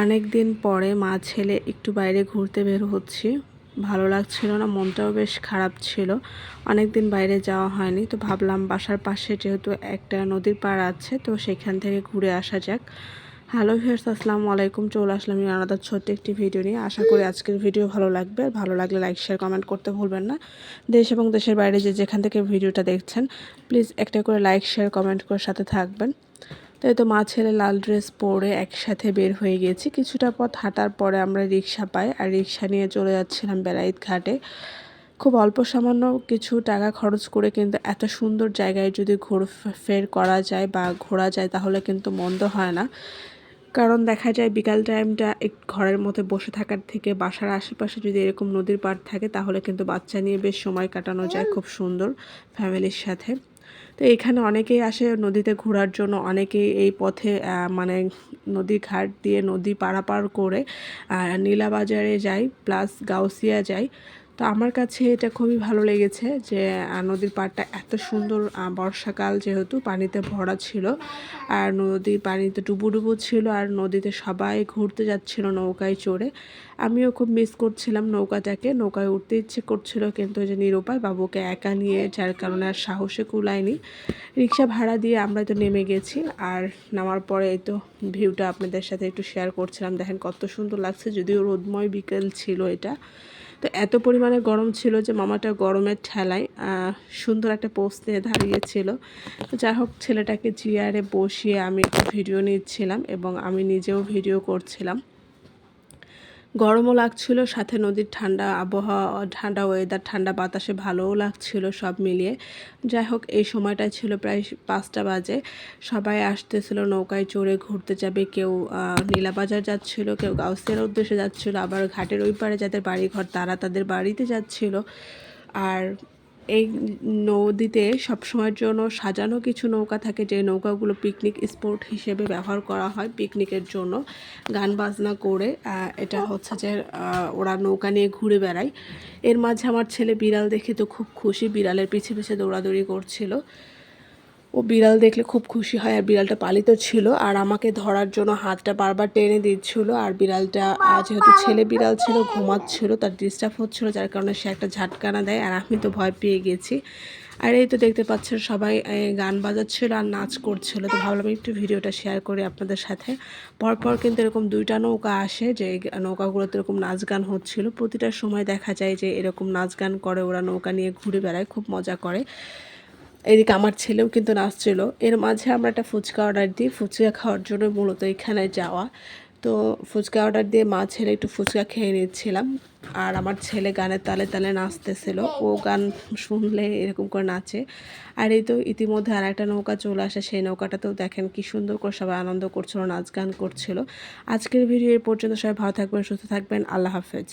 অনেক দিন পরে মা ছেলে একটু বাইরে ঘুরতে বের হচ্ছি। ভালো লাগছিল না, মনটাও বেশ খারাপ ছিল। অনেক দিন বাইরে যাওয়া হয়নি, তো ভাবলাম বাসার পাশে যেহেতু একটা নদীর পাড় আছে, তো সেখান থেকে ঘুরে আসা যাক। হ্যালো ভিউয়ার্স, আসসালামু আলাইকুম। চলে আসলাম আলাদা ছোট্ট একটি ভিডিও নিয়ে। আশা করি আজকের ভিডিও ভালো লাগবে। ভালো লাগলে লাইক শেয়ার কমেন্ট করতে ভুলবেন না। দেশ এবং দেশের বাইরে যেখান থেকে ভিডিওটা দেখছেন, প্লিজ একটা করে লাইক শেয়ার কমেন্ট করে সাথে থাকবেন। তো এই তো মা ছেলে লাল ড্রেস পরে একসাথে বের হয়ে গেছি। কিছুটা পথ হাঁটার পরে আমরা রিক্সা পাই, আর রিক্সা নিয়ে চলে যাচ্ছিলাম বেলায়েত ঘাটে। খুব অল্প সামান্য কিছু টাকা খরচ করে কিন্তু এত সুন্দর জায়গায় যদি ঘোরফের করা যায় বা ঘোরা যায়, তাহলে কিন্তু মন্দ হয় না। কারণ দেখা যায় বিকাল টাইমটা ঘরের মধ্যে বসে থাকার থেকে বাসার আশেপাশে যদি এরকম নদীর পাড় থাকে, তাহলে কিন্তু বাচ্চা নিয়ে বেশ সময় কাটানো যায় খুব সুন্দর ফ্যামিলির সাথে। তো এখানে অনেকেই আসে নদীতে ঘোরার জন্য, অনেকেই এই পথে মানে নদীর ঘাট দিয়ে নদী পারাপার করে নীলা বাজারে যায়, প্লাস গাউসিয়া যায়। তো আমার কাছে এটা খুবই ভালো লেগেছে যে নদীর পাড়টা এত সুন্দর। বর্ষাকাল যেহেতু পানিতে ভরা ছিল, আর নদীর পানিতে ডুবো ছিল, আর নদীতে সবাই ঘুরতে যাচ্ছিল নৌকায় চড়ে। আমিও খুব মিস করছিলাম নৌকাটাকে। নৌকায় উঠতে ইচ্ছে করছিল, কিন্তু ওই যে নিরুপায়, বাবুকে একা নিয়ে, যার কারণে আর সাহসে কুলায়নি। রিক্সা ভাড়া দিয়ে আমরা তো নেমে গেছি, আর নামার পরে এই তো ভিউটা আপনাদের সাথে একটু শেয়ার করছিলাম। দেখেন কত সুন্দর লাগছে, যদিও রোদময় বিকেল ছিল এটা। তো এত পরিমাণে গরম ছিল যে মামাটা গরমের ঠেলায় সুন্দর একটা পোস্ট নিয়ে দাঁড়িয়েছিল। তো যাই হোক, ছেলেটাকে চেয়ারে বসিয়ে আমি একটু ভিডিও নিচ্ছিলাম এবং আমি নিজেও ভিডিও করছিলাম। গরমও লাগছিল, সাথে নদীর ঠান্ডা আবহাওয়া, ঠান্ডা ওয়েদার, ঠান্ডা বাতাসে ভালোও লাগছিল সব মিলিয়ে। যাই হোক, এই সময়টা ছিল প্রায় 5টা বাজে। সবাই আসতেছিল নৌকায় চড়ে ঘুরতে যাবে। কেউ নীলাবাজার যাচ্ছিল, কেউ গাউসিয়ার উদ্দেশ্যে যাচ্ছিল, আবার ঘাটের ওই পারে যাদের বাড়িঘর তারা তাদের বাড়িতে যাচ্ছিল। আর এই নদীতে সবসময়ের জন্য সাজানো কিছু নৌকা থাকে, যে নৌকাগুলো পিকনিক স্পট হিসেবে ব্যবহার করা হয় পিকনিকের জন্য, গান বাজনা করে। এটা হচ্ছে যে ওরা নৌকা নিয়ে ঘুরে বেড়ায়। এর মাঝে আমার ছেলে বিড়াল দেখে তো খুব খুশি, বিড়ালের পিছে পিছে দৌড়াদৌড়ি করছিল। ও বিড়াল দেখলে খুব খুশি হয়, আর বিড়ালটা পালিত ছিল, আর আমাকে ধরার জন্য হাতটা বারবার টেনে দিচ্ছিল। আর বিড়ালটা যেহেতু ছেলে বিড়াল ছিল, ঘুমাচ্ছিল, তার ডিস্টার্ব হচ্ছিল, যার কারণে সে একটা ঝাটকানা দেয়, আর আমি তো ভয় পেয়ে গেছি। আর এই তো দেখতে পাচ্ছেন সবাই গান বাজাচ্ছিল আর নাচ করছিল। তো ভাবলাম একটু ভিডিওটা শেয়ার করি আপনাদের সাথে। পরপর কিন্তু এরকম 2টা নৌকা আসে, যে নৌকাগুলোতে এরকম নাচ গান হচ্ছিল। প্রতিটা সময় দেখা যায় যে এরকম নাচ গান করে, ওরা নৌকা নিয়ে ঘুরে বেড়ায়, খুব মজা করে। এদিকে আমার ছেলেও কিন্তু নাচছিল। এর মাঝে আমরা একটা ফুচকা অর্ডার দিই, ফুচকা খাওয়ার জন্য মূলত এখানে যাওয়া। তো ফুচকা অর্ডার দিয়ে মা ছেলে একটু ফুচকা খেয়ে নিচ্ছিলাম, আর আমার ছেলে গানের তালে তালে নাচতেছিল। ও গান শুনলে এরকম করে নাচে। আর এই তো ইতিমধ্যে আর একটা নৌকা চলে আসে, সেই নৌকাটাতেও দেখেন কি সুন্দর করে সবাই আনন্দ করছিল, নাচ গান করছিল। আজকের ভিডিও এই পর্যন্ত। সবাই ভালো থাকবেন, সুস্থ থাকবেন। আল্লাহ হাফেজ।